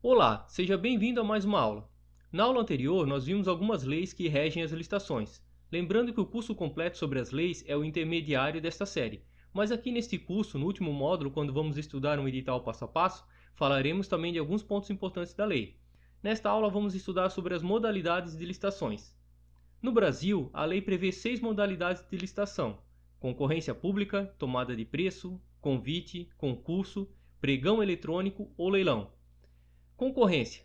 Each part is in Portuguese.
Olá, seja bem-vindo a mais uma aula. Na aula anterior, nós vimos algumas leis que regem as licitações. Lembrando que o curso completo sobre as leis é o intermediário desta série, mas aqui neste curso, no último módulo, quando vamos estudar um edital passo a passo, falaremos também de alguns pontos importantes da lei. Nesta aula, vamos estudar sobre as modalidades de licitações. No Brasil, a lei prevê 6 modalidades de licitação: concorrência pública, tomada de preço, convite, concurso, pregão eletrônico ou leilão. Concorrência.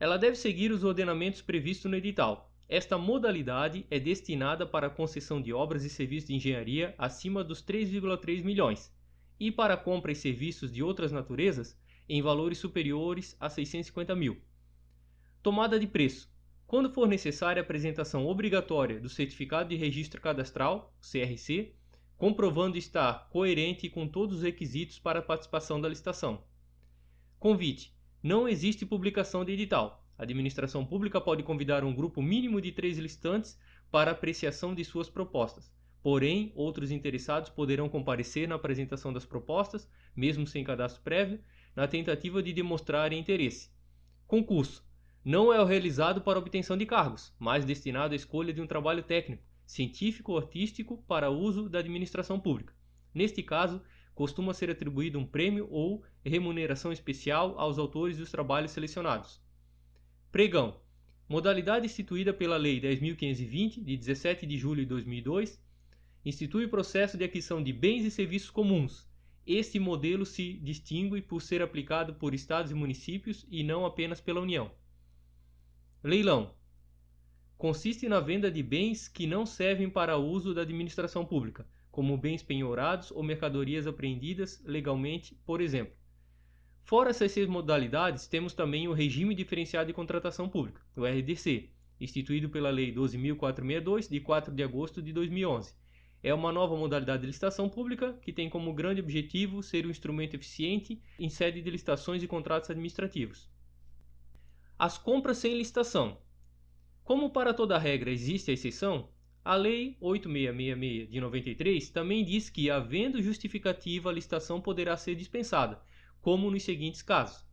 Ela deve seguir os ordenamentos previstos no edital. Esta modalidade é destinada para a concessão de obras e serviços de engenharia acima dos 3,3 milhões e para compra e serviços de outras naturezas em valores superiores a 650 mil. Tomada de preço. Quando for necessária a apresentação obrigatória do Certificado de Registro Cadastral, CRC, comprovando estar coerente com todos os requisitos para a participação da licitação. Convite. Não existe publicação de edital. A administração pública pode convidar um grupo mínimo de 3 licitantes para apreciação de suas propostas. Porém, outros interessados poderão comparecer na apresentação das propostas, mesmo sem cadastro prévio, na tentativa de demonstrarem interesse. Concurso. Não é o realizado para obtenção de cargos, mas destinado à escolha de um trabalho técnico, científico ou artístico para uso da administração pública. Neste caso, costuma ser atribuído um prêmio ou remuneração especial aos autores dos trabalhos selecionados. Pregão. Modalidade instituída pela Lei 10.520, de 17 de julho de 2002, institui o processo de aquisição de bens e serviços comuns. Este modelo se distingue por ser aplicado por estados e municípios e não apenas pela União. Leilão. Consiste na venda de bens que não servem para uso da administração pública, como bens penhorados ou mercadorias apreendidas legalmente, por exemplo. Fora essas 6 modalidades, temos também o Regime Diferenciado de Contratação Pública, o RDC, instituído pela Lei 12.462, de 4 de agosto de 2011. É uma nova modalidade de licitação pública que tem como grande objetivo ser um instrumento eficiente em sede de licitações e contratos administrativos. As compras sem licitação. Como para toda regra existe a exceção, a Lei 8666 de 93 também diz que, havendo justificativa, a licitação poderá ser dispensada, como nos seguintes casos: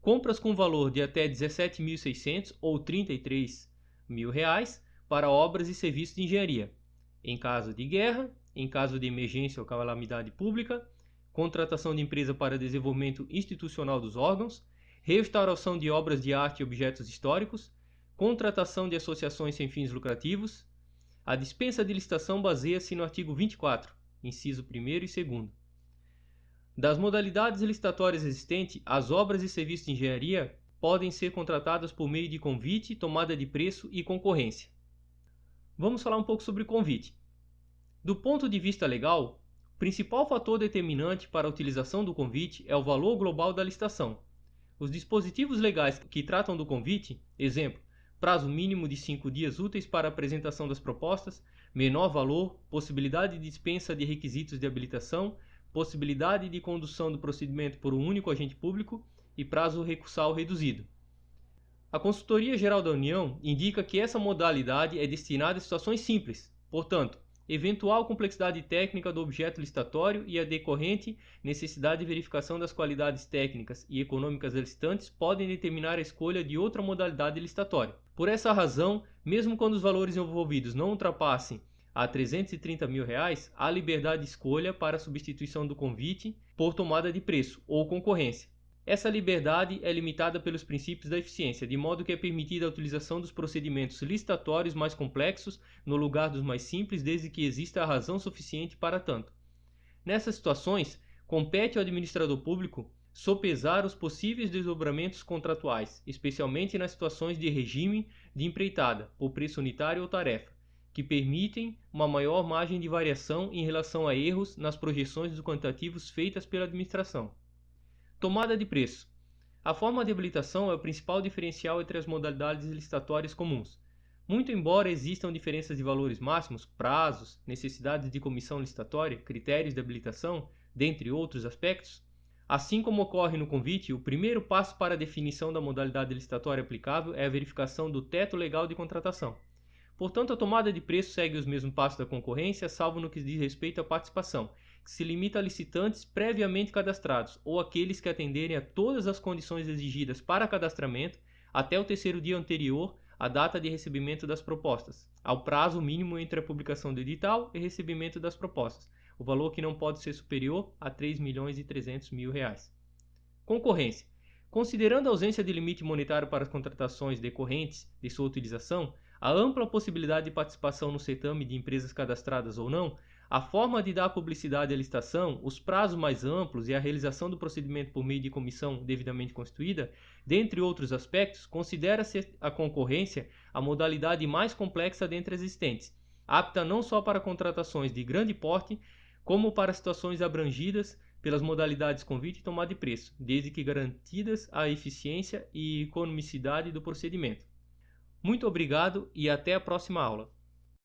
compras com valor de até R$ 17.600 ou R$ 33.000 para obras e serviços de engenharia, em caso de guerra, em caso de emergência ou calamidade pública, contratação de empresa para desenvolvimento institucional dos órgãos, restauração de obras de arte e objetos históricos, contratação de associações sem fins lucrativos. A dispensa de licitação baseia-se no artigo 24, inciso 1º e 2º. Das modalidades licitatórias existentes, as obras e serviços de engenharia podem ser contratadas por meio de convite, tomada de preço e concorrência. Vamos falar um pouco sobre convite. Do ponto de vista legal, o principal fator determinante para a utilização do convite é o valor global da licitação. Os dispositivos legais que tratam do convite, exemplo, prazo mínimo de 5 dias úteis para a apresentação das propostas, menor valor, possibilidade de dispensa de requisitos de habilitação, possibilidade de condução do procedimento por um único agente público e prazo recursal reduzido. A Consultoria Geral da União indica que essa modalidade é destinada a situações simples, portanto, eventual complexidade técnica do objeto licitatório e a decorrente necessidade de verificação das qualidades técnicas e econômicas das licitantes podem determinar a escolha de outra modalidade licitatória. Por essa razão, mesmo quando os valores envolvidos não ultrapassem a R$ 330 mil, há liberdade de escolha para a substituição do convite por tomada de preço ou concorrência. Essa liberdade é limitada pelos princípios da eficiência, de modo que é permitida a utilização dos procedimentos licitatórios mais complexos no lugar dos mais simples, desde que exista a razão suficiente para tanto. Nessas situações, compete ao administrador público sopesar os possíveis desdobramentos contratuais, especialmente nas situações de regime de empreitada, por preço unitário ou tarefa, que permitem uma maior margem de variação em relação a erros nas projeções dos quantitativos feitas pela administração. Tomada de preço. A forma de habilitação é o principal diferencial entre as modalidades licitatórias comuns. Muito embora existam diferenças de valores máximos, prazos, necessidades de comissão licitatória, critérios de habilitação, dentre outros aspectos, assim como ocorre no convite, o primeiro passo para a definição da modalidade licitatória aplicável é a verificação do teto legal de contratação. Portanto, a tomada de preço segue os mesmos passos da concorrência, salvo no que diz respeito à participação, que se limita a licitantes previamente cadastrados ou aqueles que atenderem a todas as condições exigidas para cadastramento até o terceiro dia anterior à data de recebimento das propostas, ao prazo mínimo entre a publicação do edital e recebimento das propostas, o valor que não pode ser superior a R$ 3.300.000. Concorrência. Considerando a ausência de limite monetário para as contratações decorrentes de sua utilização, a ampla possibilidade de participação no certame de empresas cadastradas ou não, a forma de dar publicidade à licitação, os prazos mais amplos e a realização do procedimento por meio de comissão devidamente constituída, dentre outros aspectos, considera-se a concorrência a modalidade mais complexa dentre as existentes, apta não só para contratações de grande porte, como para situações abrangidas pelas modalidades convite e tomada de preço, desde que garantidas a eficiência e economicidade do procedimento. Muito obrigado e até a próxima aula.